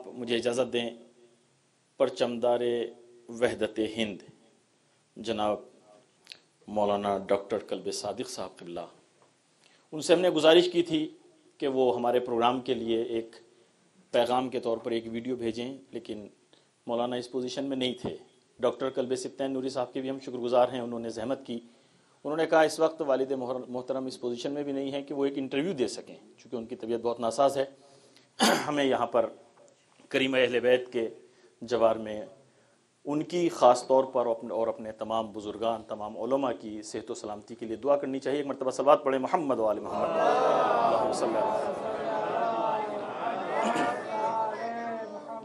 آپ مجھے اجازت دیں پرچمدار وحدت ہند جناب مولانا ڈاکٹر قلب صادق صاحب قبلہ، ان سے ہم نے گزارش کی تھی کہ وہ ہمارے پروگرام کے لیے ایک پیغام کے طور پر ایک ویڈیو بھیجیں، لیکن مولانا اس پوزیشن میں نہیں تھے۔ ڈاکٹر قلب سبطین نوری صاحب کے بھی ہم شکر گزار ہیں، انہوں نے زحمت کی۔ انہوں نے کہا اس وقت والد محترم اس پوزیشن میں بھی نہیں ہے کہ وہ ایک انٹرویو دے سکیں، چونکہ ان کی طبیعت بہت ناساز ہے۔ ہمیں یہاں پر کریم اہل بیت کے جوار میں ان کی خاص طور پر اور اپنے تمام بزرگان، تمام علماء کی صحت و سلامتی کے لیے دعا کرنی چاہیے۔ ایک مرتبہ صلوات پڑھیں محمد و آل محمد، اللہم صلی اللہ۔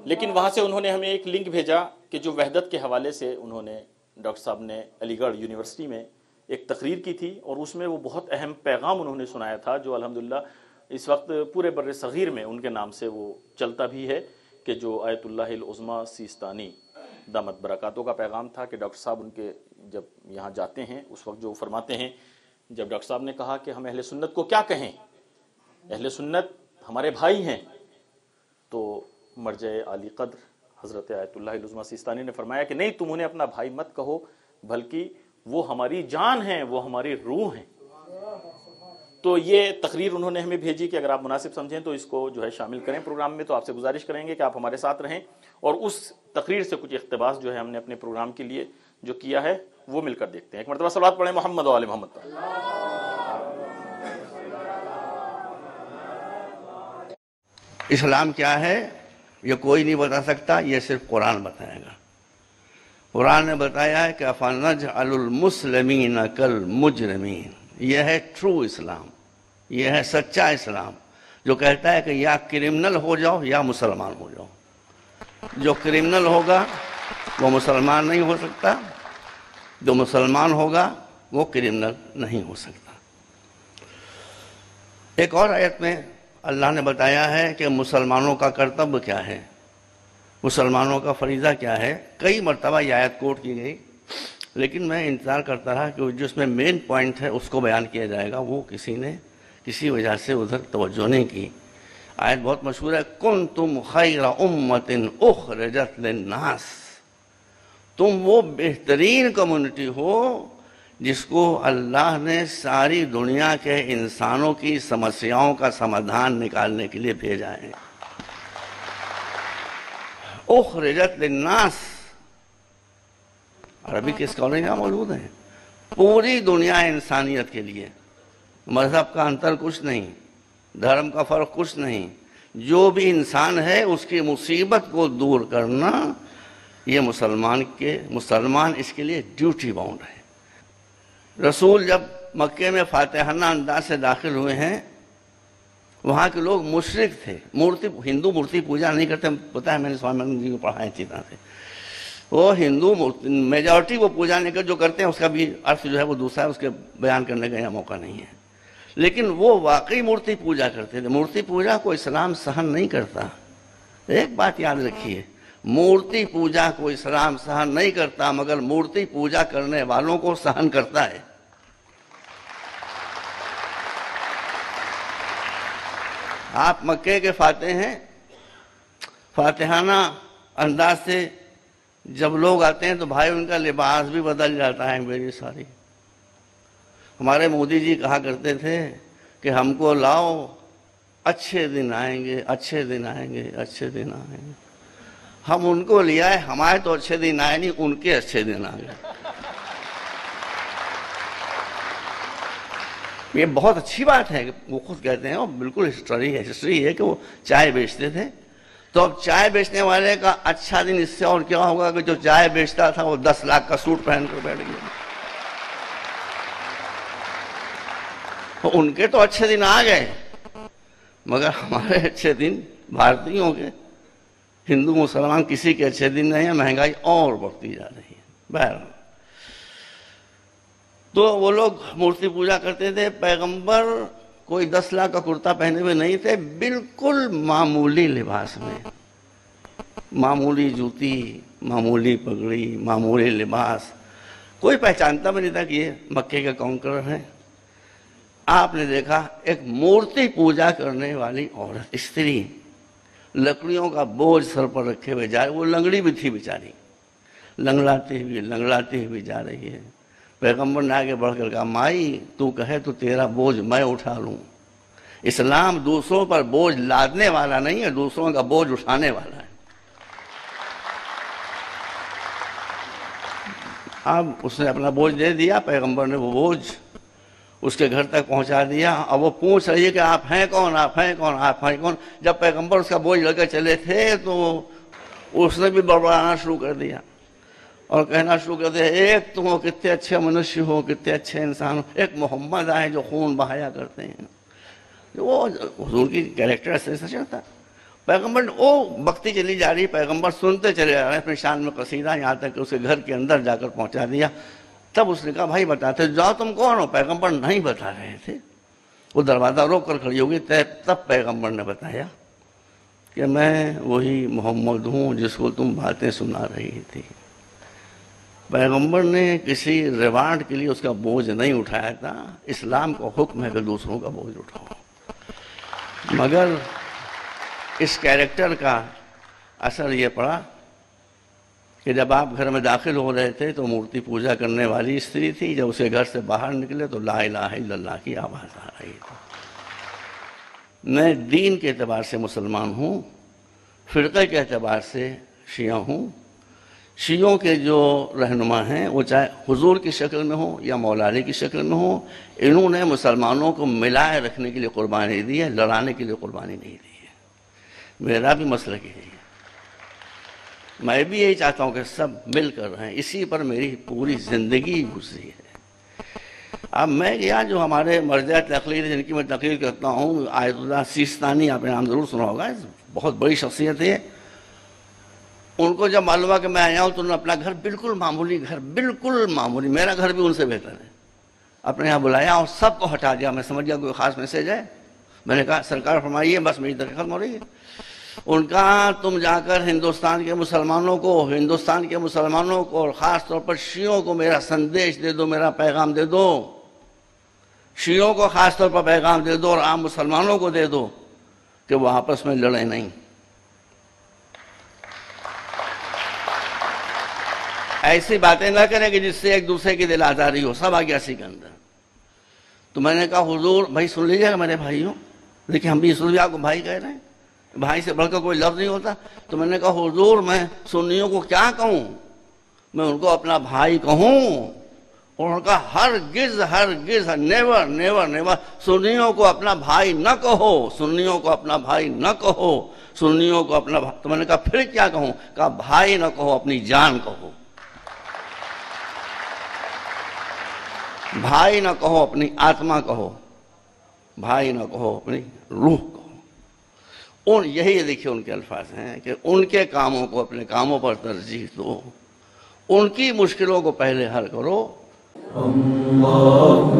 لیکن وہاں سے انہوں نے ہمیں ایک لنک بھیجا کہ جو وحدت کے حوالے سے انہوں نے ڈاکٹر صاحب نے علی گڑھ یونیورسٹی میں ایک تقریر کی تھی، اور اس میں وہ بہت اہم پیغام انہوں نے سنایا تھا جو الحمدللہ اس وقت پورے بر صغیر میں ان کے نام سے وہ چلتا بھی ہے، کہ جو آیت اللہ العظمیٰ سیستانی دامت برکاتوں کا پیغام تھا، کہ ڈاکٹر صاحب ان کے جب یہاں جاتے ہیں اس وقت جو فرماتے ہیں، جب ڈاکٹر صاحب نے کہا کہ ہم اہل سنت کو کیا کہیں، اہل سنت ہمارے بھائی ہیں، تو مرجع عالی قدر حضرت آیت اللہ العظمیٰ سیستانی نے فرمایا کہ نہیں، تم انہیں اپنا بھائی مت کہو، بلکہ وہ ہماری جان ہیں، وہ ہماری روح ہیں۔ تو یہ تقریر انہوں نے ہمیں بھیجی کہ اگر آپ مناسب سمجھیں تو اس کو جو ہے شامل کریں پروگرام میں، تو آپ سے گزارش کریں گے کہ آپ ہمارے ساتھ رہیں، اور اس تقریر سے کچھ اقتباس جو ہے ہم نے اپنے پروگرام کے لیے جو کیا ہے وہ مل کر دیکھتے ہیں۔ ایک مرتبہ صلوات پڑھیں محمد و آل محمد۔ اسلام کیا ہے یہ کوئی نہیں بتا سکتا، یہ صرف قرآن بتائے گا۔ قرآن نے بتایا ہے کہ أَفَنَجْعَلُ الْمُسْلِمِينَ كَالْمُجْرِمِينَ، یہ ہے ٹرو اسلام، یہ ہے سچا اسلام، جو کہتا ہے کہ یا کرمنل ہو جاؤ یا مسلمان ہو جاؤ۔ جو کرمنل ہوگا وہ مسلمان نہیں ہو سکتا، جو مسلمان ہوگا وہ کرمنل نہیں ہو سکتا۔ ایک اور آیت میں اللہ نے بتایا ہے کہ مسلمانوں کا کرتب کیا ہے، مسلمانوں کا فریضہ کیا ہے۔ کئی مرتبہ یہ آیت کوٹ کی گئی، لیکن میں انتظار کرتا رہا کہ جو اس میں مین پوائنٹ ہے اس کو بیان کیا جائے گا، وہ کسی نے کسی وجہ سے ادھر توجہ نہیں کی۔ آیت بہت مشہور ہے، کنتم خیر امت اخرجت للناس، تم وہ بہترین کمیونٹی ہو جس کو اللہ نے ساری دنیا کے انسانوں کی سمسیاؤں کا سمادھان نکالنے کے لیے بھیجا ہے۔ اخرجت للناس عربی کے اسکالر یہاں موجود ہیں، پوری دنیا انسانیت کے لیے، مذہب کا انتر کچھ نہیں، دھرم کا فرق کچھ نہیں، جو بھی انسان ہے اس کی مصیبت کو دور کرنا یہ مسلمان اس کے لیے ڈیوٹی باؤنڈ ہے۔ رسول جب مکے میں فاتحانہ انداز سے داخل ہوئے ہیں، وہاں کے لوگ مشرک تھے، ہندو مورتی پوجا نہیں کرتے، پتہ ہے میں نے سوامی جی کو پڑھا ہے چیزاں سے، وہ ہندو میجورٹی وہ پوجا نہیں کرتے، جو کرتے ہیں اس کا بھی عرص جو ہے وہ دوسرا ہے، اس کے بیان کرنے کا یہاں موقع نہیں ہے، لیکن وہ واقعی مورتی پوجا کرتے تھے۔ مورتی پوجا کو اسلام سہن نہیں کرتا۔ ایک بات یاد رکھیے، مورتی پوجا کو اسلام سہن نہیں کرتا، مگر مورتی پوجا کرنے والوں کو سہن کرتا ہے۔ آپ مکے کے فاتح ہیں، فاتحانہ انداز سے جب لوگ آتے ہیں تو بھائی ان کا لباس بھی بدل جاتا ہے میری ساری۔ ہمارے مودی جی کہا کرتے تھے کہ ہم کو لاؤ، اچھے دن آئیں گے، اچھے دن آئیں گے، اچھے دن آئیں گے۔ ہم ان کو لے آئے، ہمارے تو اچھے دن آئے نہیں، ان کے اچھے دن آ گئے۔ یہ بہت اچھی بات ہے کہ وہ خود کہتے ہیں، وہ بالکل ہسٹری ہے کہ وہ چائے بیچتے تھے، تو اب چائے بیچنے والے کا اچھا دن اس سے اور کیا ہوگا کہ جو چائے بیچتا تھا وہ 10 لاکھ کا سوٹ پہن کر بیٹھ گیا۔ تو ان کے تو اچھے دن آ گئے، مگر ہمارے اچھے دن بھارتیوں کے، ہندو مسلمان کسی کے اچھے دن نہیں ہیں، مہنگائی اور بڑھتی جا رہی ہے۔ بہرحال تو وہ لوگ مورتی پوجا کرتے تھے، پیغمبر کوئی 10 لاکھ کا کرتا پہنے ہوئے نہیں تھے، بالکل معمولی لباس میں، معمولی جوتی، معمولی پگڑی، معمولی لباس، کوئی پہچانتا بھی نہیں تھا کہ یہ مکے کے کانکرر ہیں۔ آپ نے دیکھا ایک مورتی پوجا کرنے والی عورت، استری، لکڑیوں کا بوجھ سر پر رکھے ہوئے جا رہے. وہ لنگڑی بھی تھی بیچاری, لنگڑاتی ہوئی جا رہی ہے. پیغمبر نے آگے بڑھ کر کہا, مائی تو کہے تو تیرا بوجھ میں اٹھا لوں. اسلام دوسروں پر بوجھ لادنے والا نہیں ہے, دوسروں کا بوجھ اٹھانے والا ہے. اب اس نے اپنا بوجھ دے دیا, پیغمبر نے وہ بوجھ اس کے گھر تک پہنچا دیا. اب وہ پوچھ رہی ہے کہ آپ ہیں کون, آپ ہیں کون, آپ ہیں کون. جب پیغمبر اس کا بوجھ لے کر چلے تھے تو اس نے بھی بڑبڑانا شروع کر دیا اور کہنا شروع کر دیا, ایک تم ہو, کتنے اچھے منشیہ ہو, کتنے اچھے انسان ہو. ایک محمد آئے جو خون بہایا کرتے ہیں. وہ حضور کی کیریکٹر ایسا چلتا. پیغمبر وہ بکتی چلی جا رہی, پیغمبر سنتے چلے جا رہے ہیں اپنی شان میں قصیدہ, یہاں تک کہ اس کے گھر کے اندر جا کر پہنچا دیا. تب اس نے کہا, بھائی بتاتے جاؤ تم کون ہو. پیغمبر نہیں بتا رہے تھے, وہ دروازہ روک کر کھڑی ہوگی. تب پیغمبر نے بتایا کہ میں وہی محمد ہوں جس کو تم باتیں سنا رہی تھی. پیغمبر نے کسی ریوارڈ کے لیے اس کا بوجھ نہیں اٹھایا تھا. اسلام کا حکم ہے کہ دوسروں کا بوجھ اٹھاؤ. مگر اس کیریکٹر کا اثر یہ پڑا کہ جب آپ گھر میں داخل ہو رہے تھے تو مورتی پوجا کرنے والی استری تھی. جب اسے گھر سے باہر نکلے تو لا الہ الا اللہ کی آواز آ رہی تھی. میں دین کے اعتبار سے مسلمان ہوں, فرقے کے اعتبار سے شیعہ ہوں. شیعوں کے جو رہنما ہیں وہ چاہے حضور کی شکل میں ہوں یا مولا علی کی شکل میں ہوں, انہوں نے مسلمانوں کو ملائے رکھنے کے لیے قربانی دی ہے, لڑانے کے لیے قربانی نہیں دی ہے. میرا بھی مسلک یہی ہے. میں بھی یہی چاہتا ہوں کہ سب مل کر رہیں. اسی پر میری پوری زندگی گزری ہے. اب میں گیا, جو ہمارے مرجع تقریر جن کی میں تقریر کرتا ہوں, آیت اللہ سیستانی, آپ نے نام ضرور سنا ہوگا, بہت بڑی شخصیت ہے. ان کو جب معلوم ہوا کہ میں آیا ہوں تو انہوں نے اپنا گھر, بالکل معمولی گھر, بالکل معمولی, میرا گھر بھی ان سے بہتر ہے, اپنے یہاں بلایا اور سب کو ہٹا دیا. میں سمجھ گیا کوئی خاص میسج ہے. میں نے کہا سرکار فرمائیے, بس میری تقریر ختم ہو رہی ہے. ان کا تم جا کر ہندوستان کے مسلمانوں کو اور خاص طور پر شیعوں کو میرا سندیش دے دو, میرا پیغام دے دو. شیعوں کو خاص طور پر پیغام دے دو اور عام مسلمانوں کو دے دو کہ وہ آپس میں لڑیں نہیں. ایسی باتیں نہ کریں کہ جس سے ایک دوسرے کی دل آزاری ہو. سب آ گیا اسی کے اندر. تو میں نے کہا حضور, بھائی سن لیجیے گا میرے بھائیوں, دیکھیں ہم بھی اس لیے آپ کو بھائی کہہ رہے ہیں, بھائی سے بڑھ کر کوئی لفظ نہیں ہوتا. تو میں نے کہا حضور, میں سنیوں کو کیا کہوں, میں ان کو اپنا بھائی کہوں. اور ان کا ہرگز نیور نیور نیور, سنیوں کو اپنا بھائی نہ کہو, سنیوں کو اپنا بھائی نہ کہو, سنیوں کو اپنا بھائی. تو میں نے کہا پھر کیا کہوں. کہا بھائی نہ کہو, اپنی جان کہو. بھائی نہ کہو, اپنی آتما کہو. بھائی نہ کہو, اپنی روح کہو. یہی دیکھیے ان کے الفاظ ہیں کہ ان کے کاموں کو اپنے کاموں پر ترجیح دو, ان کی مشکلوں کو پہلے حل کرو. اللہم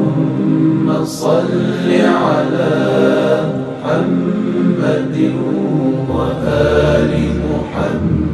صل علی محمد و آل محمد.